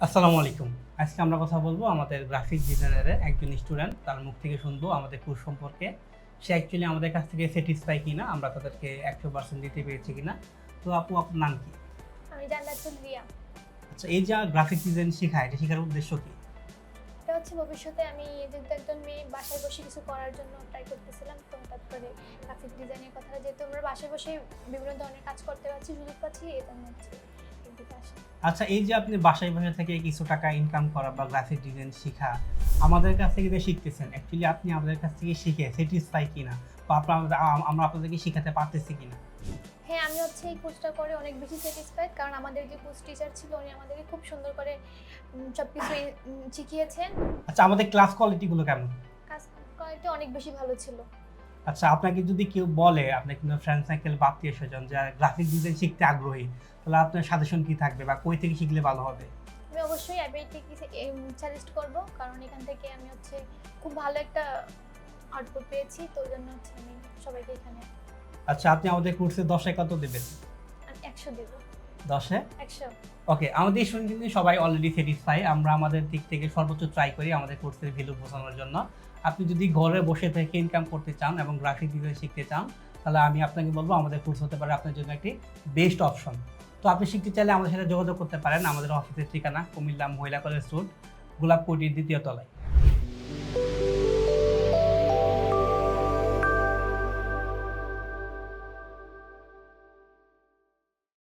আসসালামু আলাইকুম। আজকে আমরা কথা বলবো আমাদের গ্রাফিক ডিজাইনারের একজন স্টুডেন্ট তার মুখ থেকে শুনবো আমাদের কোর্স সম্পর্কে। সে অ্যাকচুয়ালি আমাদের কাছ থেকে স্যাটিসফাই কিনা, আমরা তাদেরকে 100% দিতে পেরেছি কিনা। তো আপু, আপনার নাম কি? আমি জান্নাতুল রিয়া। আচ্ছা, এই যে গ্রাফিক ডিজাইন শেখায়, এটা শেখার উদ্দেশ্য কি? এটা হচ্ছে ভবিষ্যতে আমি যেহেতু একজন মেয়ে বাসায় বসে কিছু করার জন্য ট্রাই করতেছিলাম, তো তারপরে গ্রাফিক ডিজাইনের কথা যেহেতু আমরা বাসায় বসে বিভিন্ন ধরনের কাজ করতে পারছি, সুযোগ পাচ্ছি, এই জন্য হচ্ছে এদিকে আসা। আচ্ছা, এই যে আপনি বাসায় বসে থেকে কিছু টাকা ইনকাম করা বা গ্রাফিক ডিজাইন শেখা, আমাদের কাছ থেকে যে শিখতেছেন, অ্যাকচুয়ালি আপনি আমাদের কাছ থেকে শিখে স্যাটিসফাই কিনা, বা আমরা আপনাদেরকে শেখাতে পারতেছি কিনা? হ্যাঁ, আমি হচ্ছে এই কোর্সটা করে অনেক বেশি স্যাটিসফাইড, কারণ আমাদের যে কোর্স টিচার ছিল উনি আমাদেরকে খুব সুন্দর করে সব কিছু শিখিয়েছেন। আচ্ছা, আমাদের ক্লাস কোয়ালিটিগুলো কেমন? কাজ কোয়ালিটি অনেক বেশি ভালো ছিল। আচ্ছা, আপনাকে যদি কেউ বলে, আপনি কিন্তু ফ্রেন্ড সার্কেল বা আত্মীয় স্বজন যে গ্রাফিক ডিজাইন শিখতে আগ্রহী, তাহলে আপনার সাজেশন কি থাকবে বা কই থেকে শিখলে ভালো হবে? আমি অবশ্যই অ্যাবিলিটিকে সাজেস্ট করব, কারণ এখান থেকে আমি হচ্ছে খুব ভালো একটা আউটপুট পেয়েছি, তো ওই জন্য হচ্ছে আমি সবাইকে এখানে আচ্ছা, আপনি আমাদের কোর্সে 10-এ কত দেবেন? আমি 100 দেব। 10-এ? 100। ওকে, আমাদের স্টুডেন্ট কিন্তু সবাই অলরেডি স্যাটিসফাই। আমরা আমাদের দিক থেকে সর্বোচ্চ ট্রাই করি আমাদের কোর্সের ভ্যালু বোঝানোর জন্য। আপনি যদি ঘরে বসে থেকে ইনকাম করতে চান এবং গ্রাফিক ডিজাইন শিখতে চান, তাহলে আমি আপনাকে বলবো আমাদের কোর্স হতে পারে আপনার জন্য একটি বেস্ট অপশন। তো আপনি শিখতে চাইলে আমাদের সাথে যোগাযোগ করতে পারেন। আমাদের অফিসের ঠিকানা কুমিল্লা মহিলা কলেজ রোড, গোলাপকুটির 2য় তলায়।